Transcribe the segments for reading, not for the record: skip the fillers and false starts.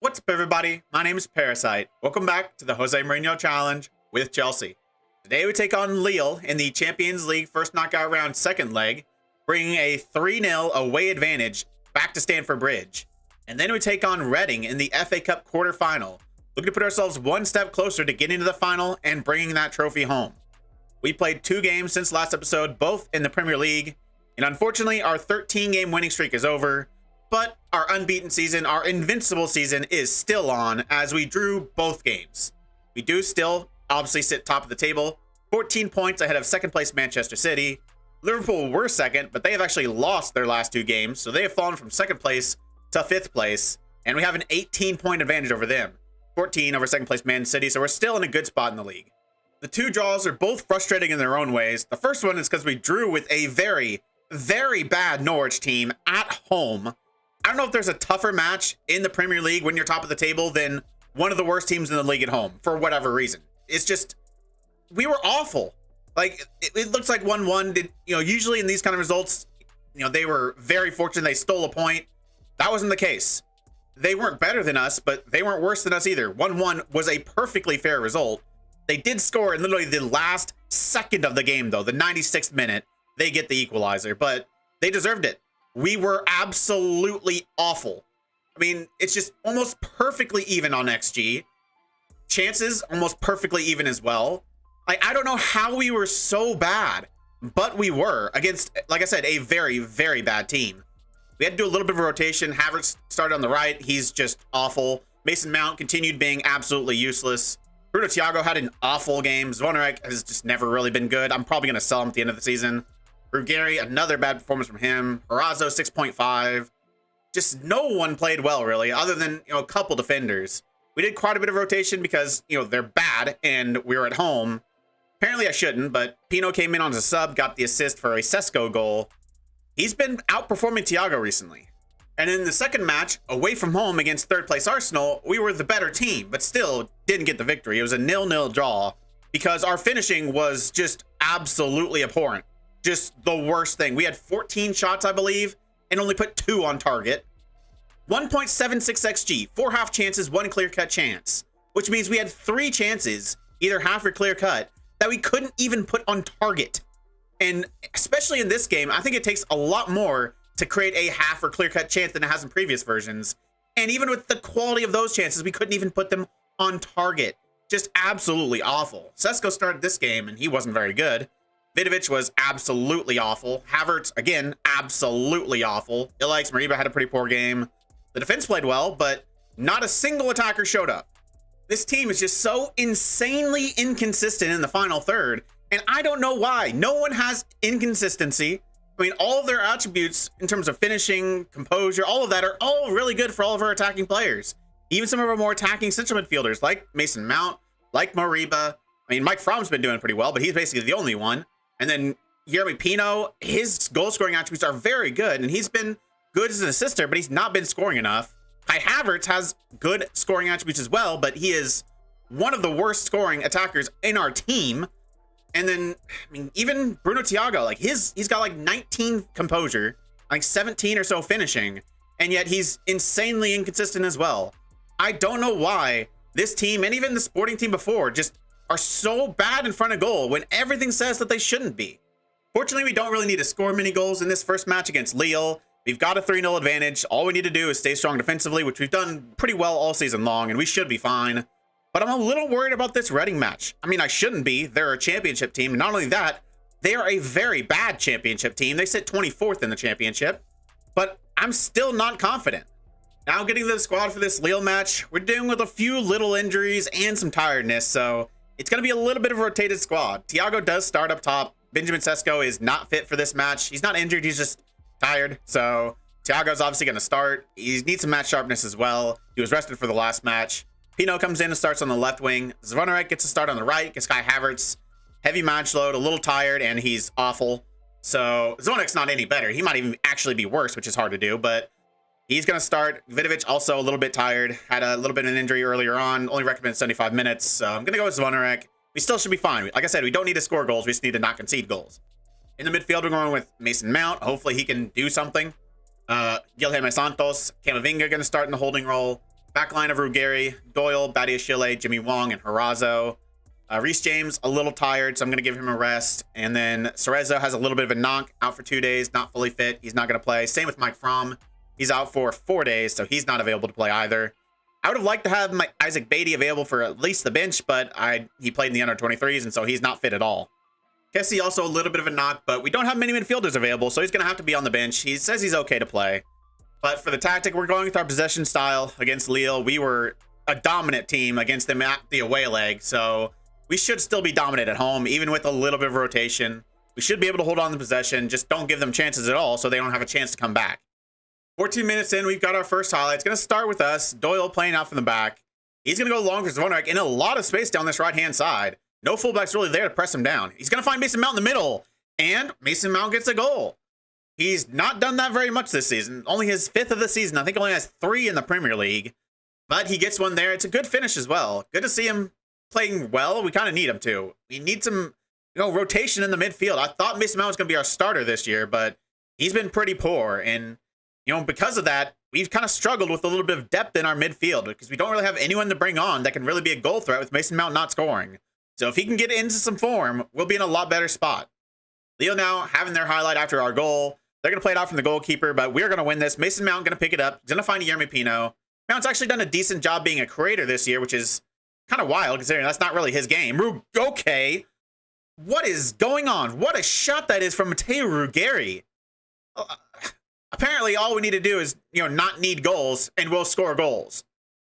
What's up, everybody? My name is Parasite. Welcome back to the Jose Mourinho Challenge with Chelsea. Today we take on Lille in the Champions League first knockout round second leg, bringing a 3-0 away advantage back to Stamford Bridge. And then we take on Reading in the FA Cup quarterfinal, looking to put ourselves one step closer to getting to the final and bringing that trophy home. We played 2 games since last episode, both in the Premier League, and unfortunately our 13-game winning streak is over. But our unbeaten season, our invincible season, is still on as we drew both games. We do still obviously sit top of the table, 14 points ahead of second place Manchester City. Liverpool were second, but they have actually lost their last 2 games, so they have fallen from second place to 5th place, and we have an 18-point advantage over them, 14 over second place Man City, so we're still in a good spot in the league. The 2 draws are both frustrating in their own ways. The first one is because we drew with a very, very bad Norwich team at home. I don't know if there's a tougher match in the Premier League when you're top of the table than one of the worst teams in the league at home, for whatever reason. It's just, we were awful. Like, it looks like 1-1. Usually in these kind of results, they were very fortunate they stole a point. That wasn't the case. They weren't better than us, but they weren't worse than us either. 1-1 was a perfectly fair result. They did score in literally the last second of the game, though, the 96th minute. They get the equalizer, but they deserved it. We were absolutely awful. I mean, it's just almost perfectly even on XG. Chances, almost perfectly even as well. Like, I don't know how we were so bad, but we were against, like I said, a very, very bad team. We had to do a little bit of a rotation. Havertz started on the right. He's just awful. Mason Mount continued being absolutely useless. Bruno Thiago had an awful game. Zvonarek has just never really been good. I'm probably going to sell him at the end of the season. Ruggieri, another bad performance from him. Horazzo, 6.5. Just no one played well, really, other than, a couple defenders. We did quite a bit of rotation because, they're bad and we were at home. Apparently I shouldn't, but Pino came in on a sub, got the assist for a Sesko goal. He's been outperforming Thiago recently. And in the second match, away from home against third place Arsenal, we were the better team, but still didn't get the victory. It was a 0-0 draw because our finishing was just absolutely abhorrent. Just the worst thing. We had 14 shots, I believe, and only put 2 on target. 1.76 XG, 4 half chances, 1 clear-cut chance, which means we had 3 chances, either half or clear-cut, that we couldn't even put on target. And especially in this game, I think it takes a lot more to create a half or clear-cut chance than it has in previous versions. And even with the quality of those chances, we couldn't even put them on target. Just absolutely awful. Sesko started this game, and he wasn't very good. Vidovic was absolutely awful. Havertz, again, absolutely awful. Ilix, Mariba had a pretty poor game. The defense played well, but not a single attacker showed up. This team is just so insanely inconsistent in the final third, and I don't know why. No one has inconsistency. I mean, all of their attributes in terms of finishing, composure, all of that are all really good for all of our attacking players. Even some of our more attacking central midfielders, like Mason Mount, like Mariba. I mean, Mike Fromm's been doing pretty well, but he's basically the only one. And then Yeremy Pino, his goal-scoring attributes are very good, and he's been good as an assister, but he's not been scoring enough. Kai Havertz has good scoring attributes as well, but he is one of the worst scoring attackers in our team. And then, I mean, even Bruno Thiago, like he's got like 19 composure, like 17 or so finishing, and yet he's insanely inconsistent as well. I don't know why this team, and even the Sporting team before, just are so bad in front of goal when everything says that they shouldn't be. Fortunately, we don't really need to score many goals in this first match against Lille. We've got a 3-0 advantage. All we need to do is stay strong defensively, which we've done pretty well all season long, and we should be fine. But I'm a little worried about this Reading match. I mean, I shouldn't be. They're a championship team, and not only that, they are a very bad championship team. They sit 24th in the championship, but I'm still not confident. Now getting to the squad for this Lille match, we're dealing with a few little injuries and some tiredness, so it's going to be a little bit of a rotated squad. Thiago does start up top. Benjamin Sesko is not fit for this match. He's not injured. He's just tired. So Thiago's obviously going to start. He needs some match sharpness as well. He was rested for the last match. Pino comes in and starts on the left wing. Zvonarek gets a start on the right. Gets Kai Havertz. Heavy match load. A little tired, and he's awful. So Zvonarek's not any better. He might even actually be worse, which is hard to do. But he's going to start. Vidovic also a little bit tired. Had a little bit of an injury earlier on. Only recommended 75 minutes. So I'm going to go with Zvonarek. We still should be fine. Like I said, we don't need to score goals. We just need to not concede goals. In the midfield, we're going with Mason Mount. Hopefully he can do something. Guilherme Santos, Camavinga going to start in the holding role. Backline of Ruggieri, Doyle, Badiashile, Jimmy Wong, and Harazo. Reece James, a little tired, so I'm going to give him a rest. And then Cerezo has a little bit of a knock, out for 2 days, not fully fit. He's not going to play. Same with Mike Fromm. He's out for 4 days, so he's not available to play either. I would have liked to have my Isaac Beatty available for at least the bench, but he played in the under-23s, and so he's not fit at all. Kessie also a little bit of a knock, but we don't have many midfielders available, so he's going to have to be on the bench. He says he's okay to play. But for the tactic, we're going with our possession style against Lille. We were a dominant team against them at the away leg, so we should still be dominant at home, even with a little bit of rotation. We should be able to hold on to possession. Just don't give them chances at all so they don't have a chance to come back. 14 minutes in, we've got our first highlight. It's going to start with us. Doyle playing out from the back. He's going to go long for Zvonarek in a lot of space down this right-hand side. No fullbacks really there to press him down. He's going to find Mason Mount in the middle, and Mason Mount gets a goal. He's not done that very much this season. Only his 5th of the season. I think only has 3 in the Premier League. But he gets one there. It's a good finish as well. Good to see him playing well. We kind of need him to. We need some rotation in the midfield. I thought Mason Mount was going to be our starter this year, but he's been pretty poor. And because of that, we've kind of struggled with a little bit of depth in our midfield because we don't really have anyone to bring on that can really be a goal threat with Mason Mount not scoring. So if he can get into some form, we'll be in a lot better spot. Lille now having their highlight after our goal. They're going to play it out from the goalkeeper, but we're going to win this. Mason Mount going to pick it up. He's going to find Yeremy Pino. Mount's actually done a decent job being a creator this year, which is kind of wild considering that's not really his game. Okay. What is going on? What a shot that is from Matteo Ruggieri. Apparently, all we need to do is, not need goals, and we'll score goals.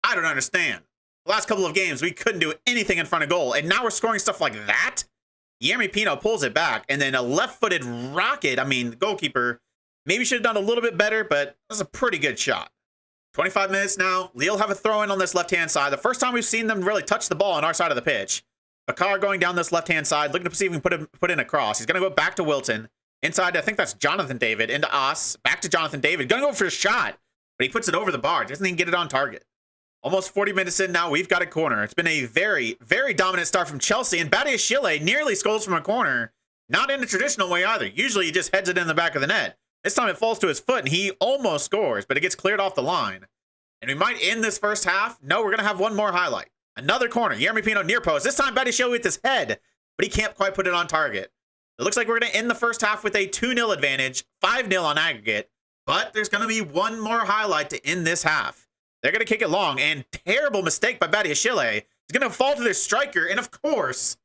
I don't understand. The last couple of games, we couldn't do anything in front of goal, and now we're scoring stuff like that? Yeremy Pino pulls it back, and then a left-footed rocket. The goalkeeper maybe should have done a little bit better, but that's a pretty good shot. 25 minutes now. Lille have a throw-in on this left-hand side. The first time we've seen them really touch the ball on our side of the pitch. Bakar going down this left-hand side, looking to see if we can put in a cross. He's going to go back to Wilton. Inside, I think that's Jonathan David. Into Os. Back to Jonathan David. Going to go for a shot, but he puts it over the bar. Doesn't even get it on target. Almost 40 minutes in now, we've got a corner. It's been a very, very dominant start from Chelsea, and Badiashile nearly scores from a corner. Not in a traditional way either. Usually he just heads it in the back of the net. This time it falls to his foot, and he almost scores, but it gets cleared off the line. And we might end this first half. No, we're going to have one more highlight. Another corner. Yeremy Pino near post. This time Badiashile with his head, but he can't quite put it on target. It looks like we're going to end the first half with a 2-0 advantage, 5-0 on aggregate, but there's going to be one more highlight to end this half. They're going to kick it long, and terrible mistake by Badiashile. He's going to fall to their striker, and of course,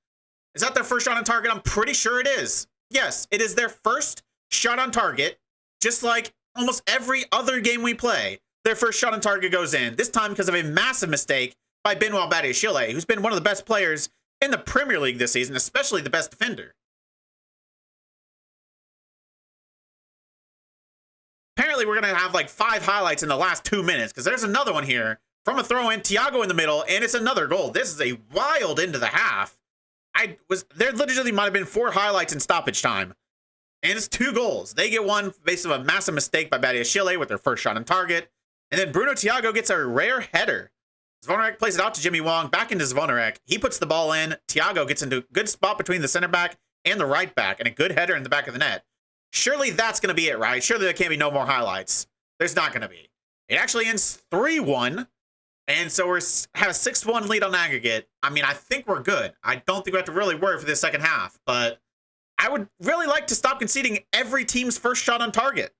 is that their first shot on target? I'm pretty sure it is. Yes, it is their first shot on target, just like almost every other game we play. Their first shot on target goes in, this time because of a massive mistake by Benoit Badiashile, who's been one of the best players in the Premier League this season, especially the best defender. Apparently, we're going to have like 5 highlights in the last 2 minutes because there's another one here from a throw-in. Thiago in the middle, and it's another goal. This is a wild end of the half. There literally might have been 4 highlights in stoppage time, and it's 2 goals. They get one based on a massive mistake by Badiashile with their first shot on target, and then Bruno Thiago gets a rare header. Zvonarek plays it out to Jimmy Wong, back into Zvonarek. He puts the ball in. Thiago gets into a good spot between the center back and the right back, and a good header in the back of the net. Surely that's going to be it, right? Surely there can't be no more highlights. There's not going to be. It actually ends 3-1, and so we have a 6-1 lead on aggregate. I think we're good. I don't think we have to really worry for this second half, but I would really like to stop conceding every team's first shot on target.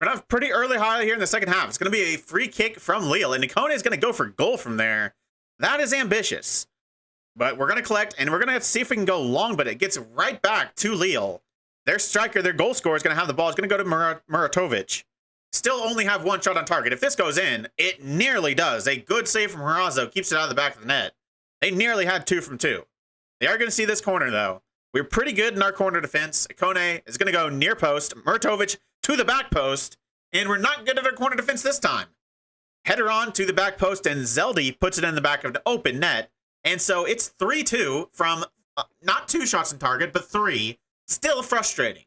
We're going to have a pretty early highlight here in the second half. It's going to be a free kick from Lille, and Nikone is going to go for goal from there. That is ambitious, but we're going to collect, and we're going to see if we can go long, but it gets right back to Lille. Their striker, their goal scorer, is going to have the ball. It's going to go to Muratovic. Still only have 1 shot on target. If this goes in, it nearly does. A good save from Harazo keeps it out of the back of the net. They nearly had 2 from 2. They are going to see this corner, though. We're pretty good in our corner defense. Ikone is going to go near post. Muratovic to the back post. And we're not good at our corner defense this time. Header on to the back post, and Zeldy puts it in the back of the open net. And so it's 3-2 from not 2 shots on target, but 3. Still frustrating.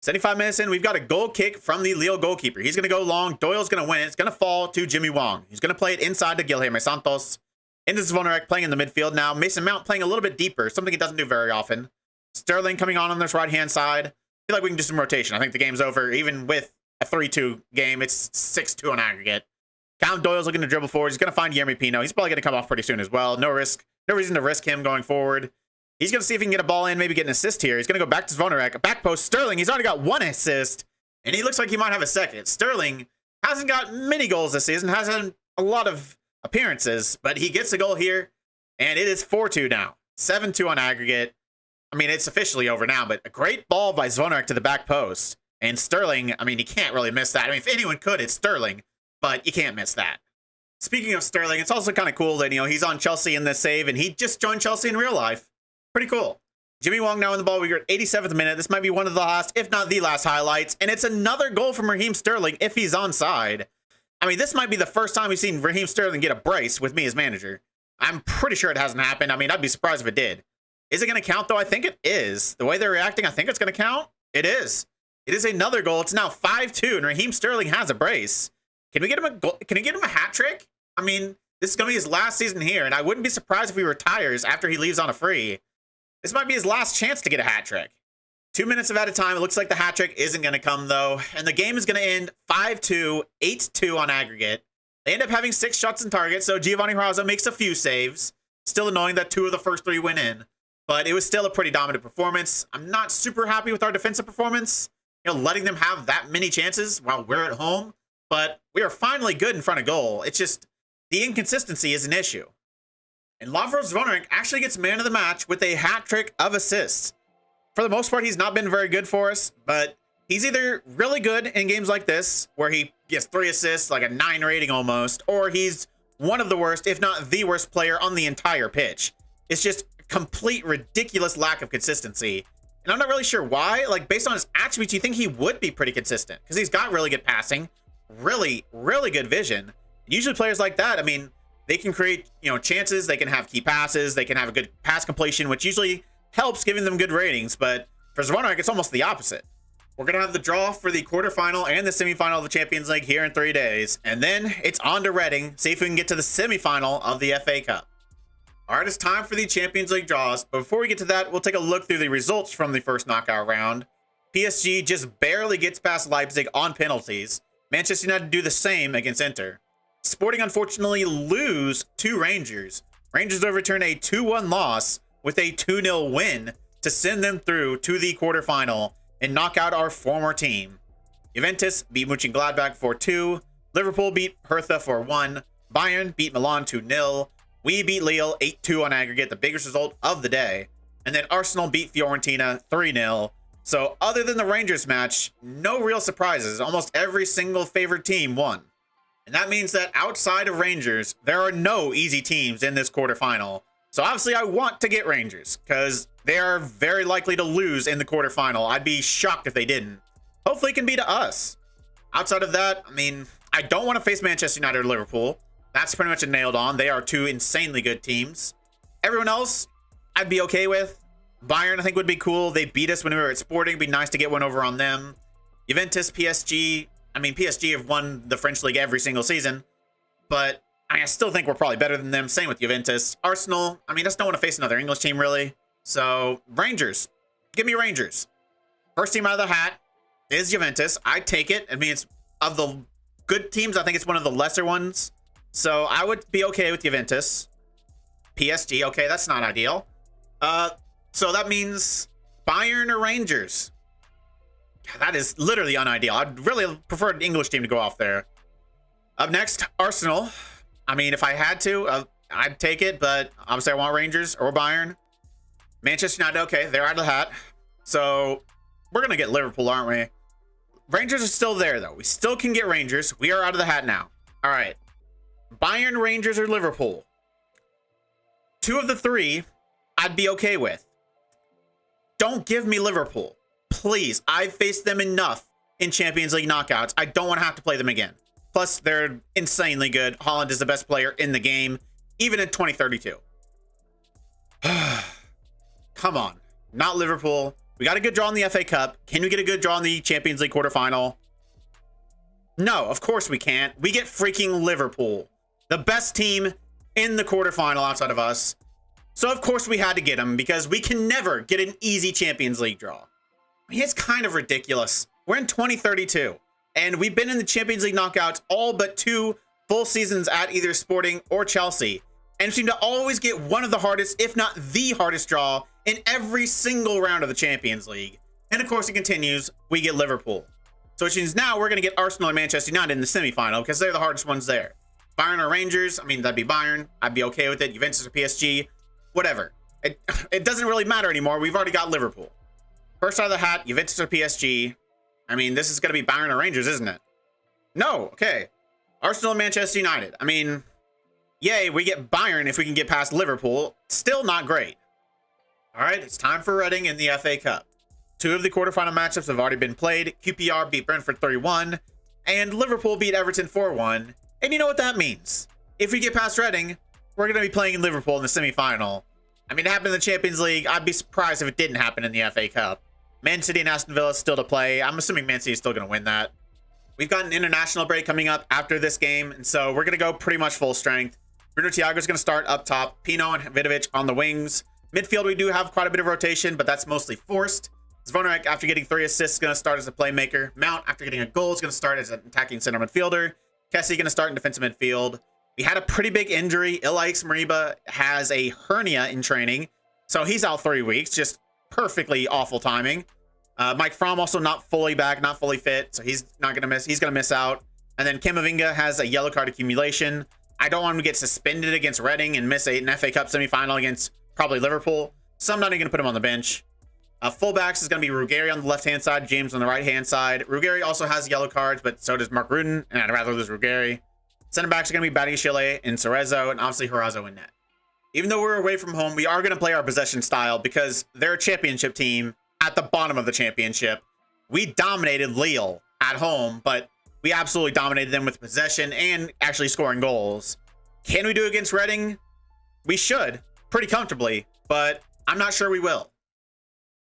75 minutes in, we've got a goal kick from the Lille goalkeeper. He's going to go long. Doyle's going to win it. It's going to fall to Jimmy Wong. He's going to play it inside to Guilherme Santos. Into Zvonarek playing in the midfield now. Mason Mount playing a little bit deeper, something he doesn't do very often. Sterling coming on this right-hand side. I feel like we can do some rotation. I think the game's over. Even with a 3-2 game, it's 6-2 on aggregate. Count Doyle's looking to dribble forward. He's going to find Yeremy Pino. He's probably going to come off pretty soon as well. No reason to risk him going forward. He's going to see if he can get a ball in, maybe get an assist here. He's going to go back to Zvonarek. A back post. Sterling, he's already got 1 assist, and he looks like he might have a second. Sterling hasn't got many goals this season, hasn't a lot of appearances, but he gets a goal here, and it is 4-2 now. 7-2 on aggregate. I mean, it's officially over now, but a great ball by Zvonarek to the back post. And Sterling, I mean, he can't really miss that. I mean, if anyone could, it's Sterling, but you can't miss that. Speaking of Sterling, it's also kind of cool that, he's on Chelsea in this save, and he just joined Chelsea in real life. Pretty cool. Jimmy Wong now in the ball. We're at 87th minute. This might be one of the last, if not the last highlights. And it's another goal from Raheem Sterling if he's onside. I mean, this might be the first time we've seen Raheem Sterling get a brace with me as manager. I'm pretty sure it hasn't happened. I mean, I'd be surprised if it did. Is it going to count, though? I think it is. The way they're reacting, I think it's going to count. It is. It is another goal. It's now 5-2, and Raheem Sterling has a brace. Can we get him a goal? Can we get him a hat trick? I mean, this is going to be his last season here, and I wouldn't be surprised if he retires after he leaves on a free. This might be his last chance to get a hat trick. 2 minutes of added time. It looks like the hat trick isn't going to come, though, and the game is going to end 5-2, 8-2 on aggregate. They end up having 6 shots on target, so Giovanni Harazo makes a few saves. Still annoying that 2 of the first 3 went in, but it was still a pretty dominant performance. I'm not super happy with our defensive performance, letting them have that many chances while we're at home, but we are finally good in front of goal. It's just the inconsistency is an issue. And Lavros Zvonarek actually gets man of the match with a hat trick of assists. For the most part, he's not been very good for us, but he's either really good in games like this, where he gets 3 assists, like a 9 rating almost, or he's one of the worst, if not the worst player on the entire pitch. It's just complete ridiculous lack of consistency. And I'm not really sure why. Like, based on his attributes, you think he would be pretty consistent, because he's got really good passing, really, really good vision. Usually players like that, I mean, they can create, chances, they can have key passes, they can have a good pass completion, which usually helps giving them good ratings. But for Zvonarek, it's almost the opposite. We're going to have the draw for the quarterfinal and the semifinal of the Champions League here in 3 days. And then it's on to Reading, see if we can get to the semifinal of the FA Cup. All right, it's time for the Champions League draws. But before we get to that, we'll take a look through the results from the first knockout round. PSG just barely gets past Leipzig on penalties. Manchester United do the same against Inter. Sporting unfortunately lose to Rangers. Rangers overturn a 2-1 loss with a 2-0 win to send them through to the quarterfinal and knock out our former team. Juventus beat Mönchengladbach 4-2. Liverpool beat Hertha 4-1. Bayern beat Milan 2-0. We beat Lille 8-2 on aggregate, the biggest result of the day. And then Arsenal beat Fiorentina 3-0. So other than the Rangers match, no real surprises. Almost every single favorite team won. And that means that outside of Rangers, there are no easy teams in this quarterfinal. So obviously I want to get Rangers, because they are very likely to lose in the quarterfinal. I'd be shocked if they didn't. Hopefully it can be to us. Outside of that, I mean, I don't want to face Manchester United or Liverpool. That's pretty much a nailed on. They are 2 insanely good teams. Everyone else, I'd be okay with. Bayern, I think, would be cool. They beat us when we were at Sporting. It'd be nice to get one over on them. Juventus, PSG. I mean, PSG have won the French League every single season, but I still think we're probably better than them. Same with Juventus. Arsenal, I mean, I just don't want to face another English team, really. So, Rangers. Give me Rangers. First team out of the hat is Juventus. I'd take it. I mean, it's of the good teams, I think it's one of the lesser ones. So, I would be okay with Juventus. PSG, okay, that's not ideal. So that means Bayern or Rangers. That is literally unideal. I'd really prefer an English team to go off there. Up next, Arsenal. I mean, if I had to, I'd take it, but obviously I want Rangers or Bayern. Manchester United, okay, they're out of the hat. So we're going to get Liverpool, aren't we? Rangers are still there, though. We still can get Rangers. We are out of the hat now. All right. Bayern, Rangers, or Liverpool. 2 of the 3, I'd be okay with. Don't give me Liverpool. Please, I've faced them enough in Champions League knockouts. I don't want to have to play them again. Plus, they're insanely good. Haaland is the best player in the game, even in 2032. Come on. Not Liverpool. We got a good draw in the FA Cup. Can we get a good draw in the Champions League quarterfinal? No, of course we can't. We get freaking Liverpool, the best team in the quarterfinal outside of us. So, of course, we had to get them, because we can never get an easy Champions League draw. I mean, it's kind of ridiculous. We're in 2032, and we've been in the Champions League knockouts all but 2 full seasons at either Sporting or Chelsea, and seem to always get one of the hardest, if not the hardest draw in every single round of the Champions League. And of course it continues, we get Liverpool. So which means now we're going to get Arsenal and Manchester United in the semi-final because they're the hardest ones there. Bayern or Rangers, I mean, that'd be Bayern. I'd be okay with it. Juventus or PSG, whatever. It doesn't really matter anymore. We've already got Liverpool. First out of the hat, Juventus or PSG. I mean, this is going to be Bayern or Rangers, isn't it? No, okay. Arsenal and Manchester United. I mean, yay, we get Bayern if we can get past Liverpool. Still not great. All right, it's time for Reading in the FA Cup. 2 of the quarterfinal matchups have already been played. QPR beat Brentford 3-1, and Liverpool beat Everton 4-1. And you know what that means. If we get past Reading, we're going to be playing Liverpool in the semi-final. I mean, it happened in the Champions League. I'd be surprised if it didn't happen in the FA Cup. Man City and Aston Villa is still to play. I'm assuming Man City is still going to win that. We've got an international break coming up after this game, and so we're going to go pretty much full strength. Bruno Thiago is going to start up top. Pino and Vidovic on the wings. Midfield, we do have quite a bit of rotation, but that's mostly forced. Zvonarek, after getting 3 assists, is going to start as a playmaker. Mount, after getting a goal, is going to start as an attacking center midfielder. Kessie going to start in defensive midfield. We had a pretty big injury. Ilaix Mariba has a hernia in training, so he's out 3 weeks. Just perfectly awful timing. Mike Fromm also not fully back, not fully fit, so he's not going to miss. He's going to miss out. And then Camavinga has a yellow card accumulation. I don't want him to get suspended against Reading and miss an FA Cup semifinal against probably Liverpool, so I'm not even going to put him on the bench. Fullbacks is going to be Ruggeri on the left-hand side, James on the right-hand side. Ruggeri also has yellow cards, but so does Mark Rutten, and I'd rather lose Ruggeri. Center backs are going to be Badiashile and Cerezo, and obviously Horazo in net. Even though we're away from home, we are going to play our possession style because they're a championship team at the bottom of the championship. We dominated Lille at home, but we absolutely dominated them with possession and actually scoring goals. Can we do it against Reading? We should, pretty comfortably, but I'm not sure we will.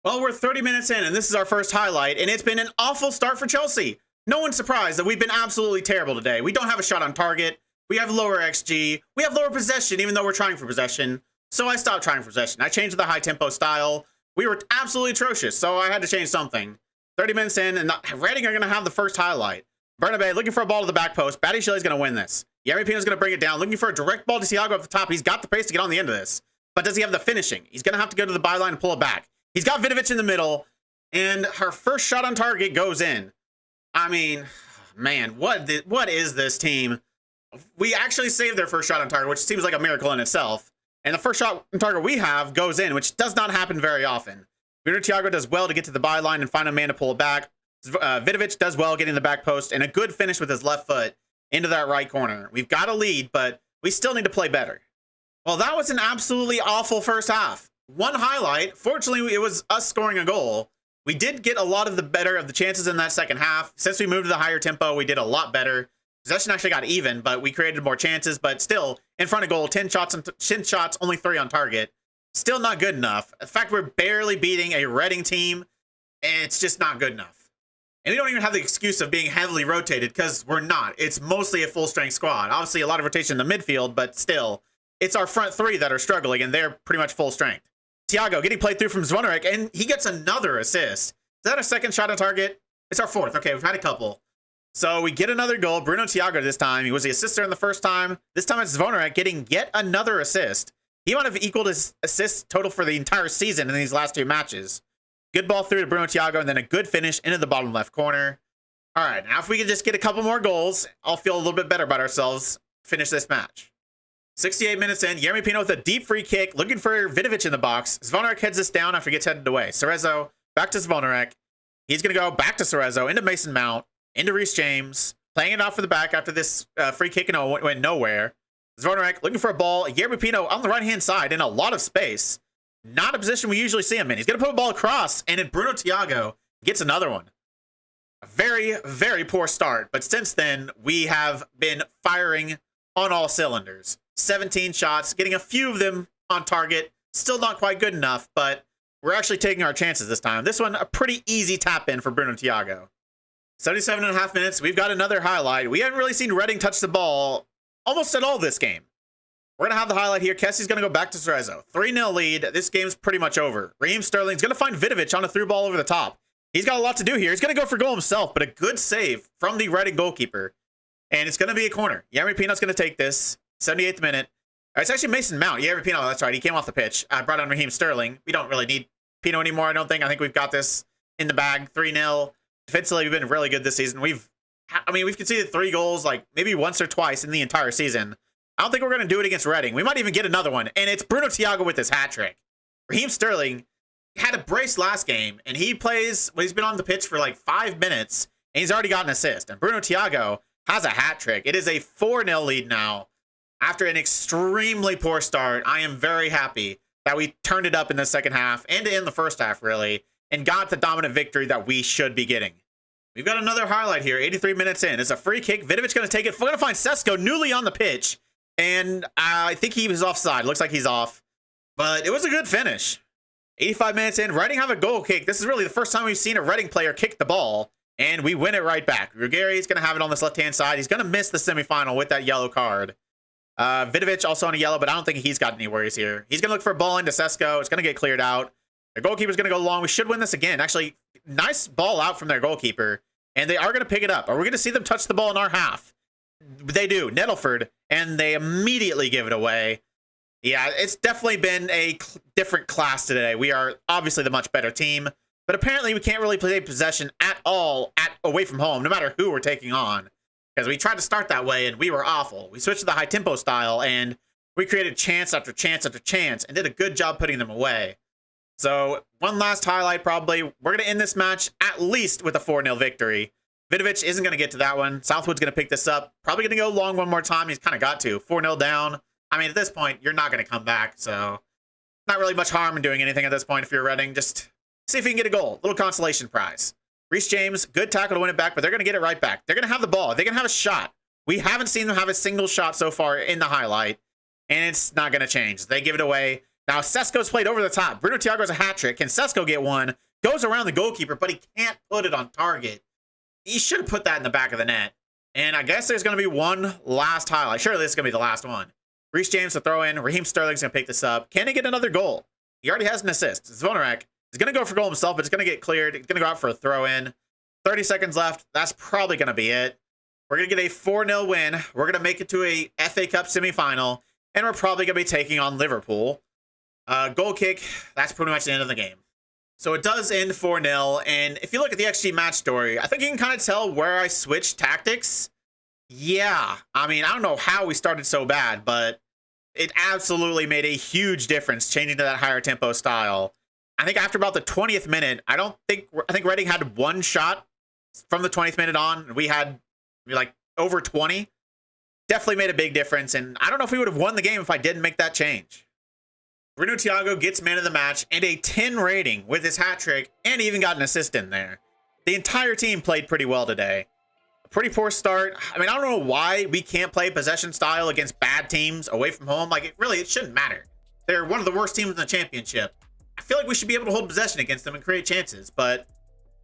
Well, we're 30 minutes in, and this is our first highlight, and it's been an awful start for Chelsea. No one's surprised that we've been absolutely terrible today. We don't have a shot on target. We have lower XG. We have lower possession, even though we're trying for possession. So I stopped trying for possession. I changed the high-tempo style. We were absolutely atrocious, so I had to change something. 30 minutes in, and Reading are going to have the first highlight. Bernabe looking for a ball to the back post. Badiashile is going to win this. Yerry Pino's going to bring it down. Looking for a direct ball to Thiago at the top. He's got the pace to get on the end of this. But does he have the finishing? He's going to have to go to the byline and pull it back. He's got Vidovic in the middle, and her first shot on target goes in. I mean, man, what is this team? We actually saved their first shot on target, which seems like a miracle in itself. And the first shot on target we have goes in, which does not happen very often. Bruno Thiago does well to get to the byline and find a man to pull it back. Vidovic does well getting the back post, and a good finish with his left foot into that right corner. We've got a lead, but we still need to play better. Well, that was an absolutely awful first half. One highlight, fortunately, it was us scoring a goal. We did get a lot of the better of the chances in that second half. Since we moved to the higher tempo, we did a lot better. Possession actually got even, but we created more chances. But still, in front of goal, 10 shots, only 3 on target. Still not good enough. In fact, we're barely beating a Reading team. It's just not good enough. And we don't even have the excuse of being heavily rotated because we're not. It's mostly a full-strength squad. Obviously, a lot of rotation in the midfield, but still, it's our front 3 that are struggling, and they're pretty much full strength. Thiago getting played through from Zvonarek, and he gets another assist. Is that a second shot on target? It's our 4th. Okay, we've had a couple. So we get another goal. Bruno Thiago this time. He was the assister in the first time. This time it's Zvonarek getting yet another assist. He might have equaled his assist total for the entire season in these last 2 matches. Good ball through to Bruno Thiago, and then a good finish into the bottom left corner. All right, now if we can just get a couple more goals, I'll feel a little bit better about ourselves. Finish this match. 68 minutes in, Yerry Pino with a deep free kick, looking for Vidovic in the box. Zvonarek heads this down after he gets headed away. Cerezo, back to Zvonarek. He's going to go back to Cerezo, into Mason Mount, into Reece James, playing it off for the back after this free kick and went nowhere. Zvonarek looking for a ball. Yerry Pino on the right-hand side in a lot of space. Not a position we usually see him in. He's going to put a ball across, and then Bruno Thiago gets another one. A very, very poor start, but since then, we have been firing on all cylinders. 17 shots, getting a few of them on target. Still not quite good enough, but we're actually taking our chances this time. This one, a pretty easy tap-in for Bruno Thiago. 77.5 minutes, we've got another highlight. We haven't really seen Reading touch the ball almost at all this game. We're going to have the highlight here. Kessie's going to go back to Cerezo. 3-0 lead. This game's pretty much over. Raheem Sterling's going to find Vidovic on a through ball over the top. He's got a lot to do here. He's going to go for goal himself, but a good save from the Reading goalkeeper. And it's going to be a corner. Yeremy Pino's going to take this. 78th minute. It's actually Mason Mount. Yeremy Pino, that's right. He came off the pitch. I brought on Raheem Sterling. We don't really need Pino anymore, I don't think. I think we've got this in the bag. 3-0. Defensively, we've been really good this season. We've conceded 3 goals like maybe once or twice in the entire season. I don't think we're going to do it against Reading. We might even get another one. And it's Bruno Thiago with his hat trick. Raheem Sterling had a brace last game, and he's been on the pitch for like 5 minutes, and he's already got an assist. And Bruno Thiago has a hat trick. It is a 4-0 lead now. After an extremely poor start, I am very happy that we turned it up in the second half and in the first half, really, and got the dominant victory that we should be getting. We've got another highlight here, 83 minutes in. It's a free kick. Vidovic going to take it. We're going to find Sesko newly on the pitch, and I think he was offside. Looks like he's off, but it was a good finish. 85 minutes in, Reading have a goal kick. This is really the first time we've seen a Reading player kick the ball, and we win it right back. Ruggeri's going to have it on this left-hand side. He's going to miss the semifinal with that yellow card. Vidovic also on a yellow, but I don't think he's got any worries here. He's going to look for a ball into Sesko. It's going to get cleared out. Their goalkeeper's going to go long. We should win this again. Actually, nice ball out from their goalkeeper, and they are going to pick it up. Are we going to see them touch the ball in our half? They do. Nettleford, and they immediately give it away. Yeah, it's definitely been a different class today. We are obviously the much better team, but apparently we can't really play possession at all away from home, no matter who we're taking on. Because we tried to start that way, and we were awful. We switched to the high-tempo style, and we created chance after chance after chance, and did a good job putting them away. So, one last highlight, probably. We're going to end this match at least with a 4-0 victory. Vidovic isn't going to get to that one. Southwood's going to pick this up. Probably going to go long one more time. He's kind of got to. 4-0 down. I mean, at this point, you're not going to come back, so not really much harm in doing anything at this point if you're Reading. Just see if you can get a goal. Little consolation prize. Reece James, good tackle to win it back, but they're going to get it right back. They're going to have the ball. They're going to have a shot. We haven't seen them have a single shot so far in the highlight, and it's not going to change. They give it away. Now, Sesko's played over the top. Bruno Thiago has a hat trick. Can Sesko get one? Goes around the goalkeeper, but he can't put it on target. He should have put that in the back of the net. And I guess there's going to be one last highlight. Surely this is going to be the last one. Reece James to throw in. Raheem Sterling's going to pick this up. Can he get another goal? He already has an assist. Zvonarek is going to go for goal himself, but it's going to get cleared. He's going to go out for a throw in. 30 seconds left. That's probably going to be it. We're going to get a 4-0 win. We're going to make it to a FA Cup semifinal, and we're probably going to be taking on Liverpool. Goal kick, that's pretty much the end of the game. So it does end 4-0, and if you look at the XG match story, I think you can kind of tell where I switched tactics. Yeah, I mean, I don't know how we started so bad, but it absolutely made a huge difference changing to that higher tempo style. I think after about the 20th minute, I think Reading had one shot from the 20th minute on. We had like over 20. Definitely made a big difference, and I don't know if we would have won the game if I didn't make that change. Bruno Thiago gets man of the match and a 10 rating with his hat trick, and even got an assist in there. The entire team played pretty well today. A pretty poor start. I mean, I don't know why we can't play possession style against bad teams away from home. Like, it shouldn't matter. They're one of the worst teams in the championship. I feel like we should be able to hold possession against them and create chances, but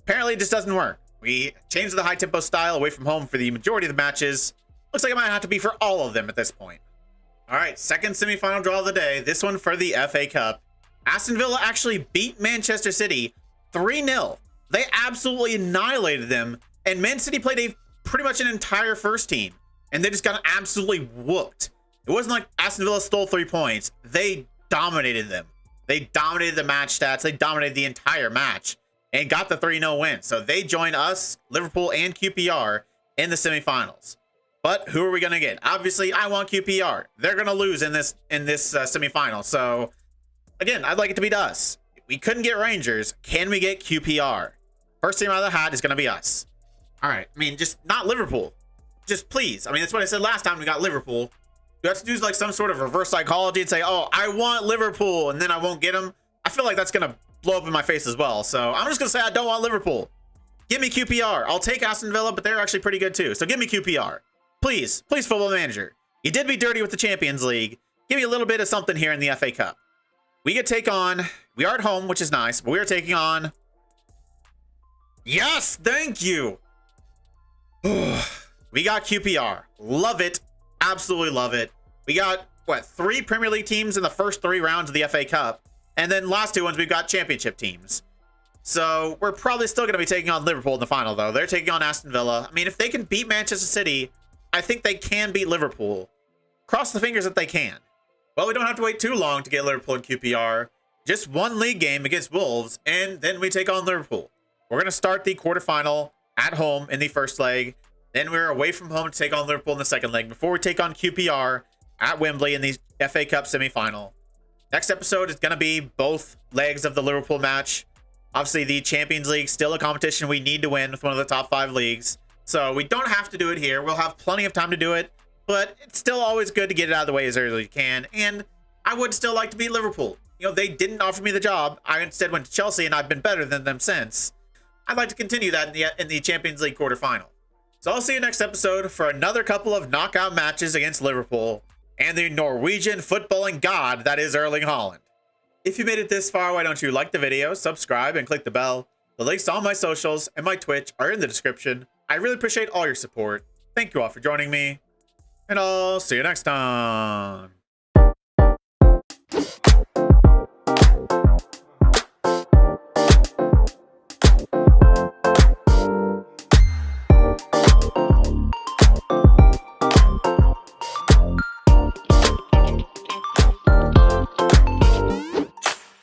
apparently it just doesn't work. We changed the high-tempo style away from home for the majority of the matches. Looks like it might have to be for all of them at this point. All right, second semifinal draw of the day. This one for the FA Cup. Aston Villa actually beat Manchester City 3-0. They absolutely annihilated them, and Man City played pretty much an entire first team, and they just got absolutely whooped. It wasn't like Aston Villa stole 3 points. They dominated them. They dominated the match stats. They dominated the entire match and got the 3-0 win. So they joined us, Liverpool, and QPR in the semifinals. But who are we going to get? Obviously, I want QPR. They're going to lose in this semifinal. So, again, I'd like it to be to us. We couldn't get Rangers. Can we get QPR? First team out of the hat is going to be us. All right. I mean, just not Liverpool. Just please. I mean, that's what I said last time we got Liverpool. You have to do like some sort of reverse psychology and say, oh, I want Liverpool, and then I won't get them. I feel like that's going to blow up in my face as well. So I'm just going to say I don't want Liverpool. Give me QPR. I'll take Aston Villa, but they're actually pretty good too. So give me QPR. Please, Football Manager. You did me dirty with the Champions League. Give me a little bit of something here in the FA Cup. We are at home, which is nice, but we are taking on... Yes, thank you. We got QPR. Love it. Absolutely love it. We got, 3 Premier League teams in the first 3 rounds of the FA Cup. And then last 2 ones, we've got championship teams. So we're probably still going to be taking on Liverpool in the final, though. They're taking on Aston Villa. I mean, if they can beat Manchester City, I think they can beat Liverpool. Cross the fingers that they can. Well, we don't have to wait too long to get Liverpool in QPR. Just one league game against Wolves, and then we take on Liverpool. We're going to start the quarterfinal at home in the first leg. Then we're away from home to take on Liverpool in the second leg before we take on QPR at Wembley in the FA Cup semi-final. Next episode is going to be both legs of the Liverpool match. Obviously, the Champions League still a competition we need to win with one of the top 5 leagues. So we don't have to do it here. We'll have plenty of time to do it. But it's still always good to get it out of the way as early as you can. And I would still like to beat Liverpool. You know, they didn't offer me the job. I instead went to Chelsea, and I've been better than them since. I'd like to continue that in the Champions League quarterfinal. So I'll see you next episode for another couple of knockout matches against Liverpool and the Norwegian footballing god that is Erling Haaland. If you made it this far, why don't you like the video, subscribe, and click the bell. The links to all my socials and my Twitch are in the description. I really appreciate all your support. Thank you all for joining me, and I'll see you next time.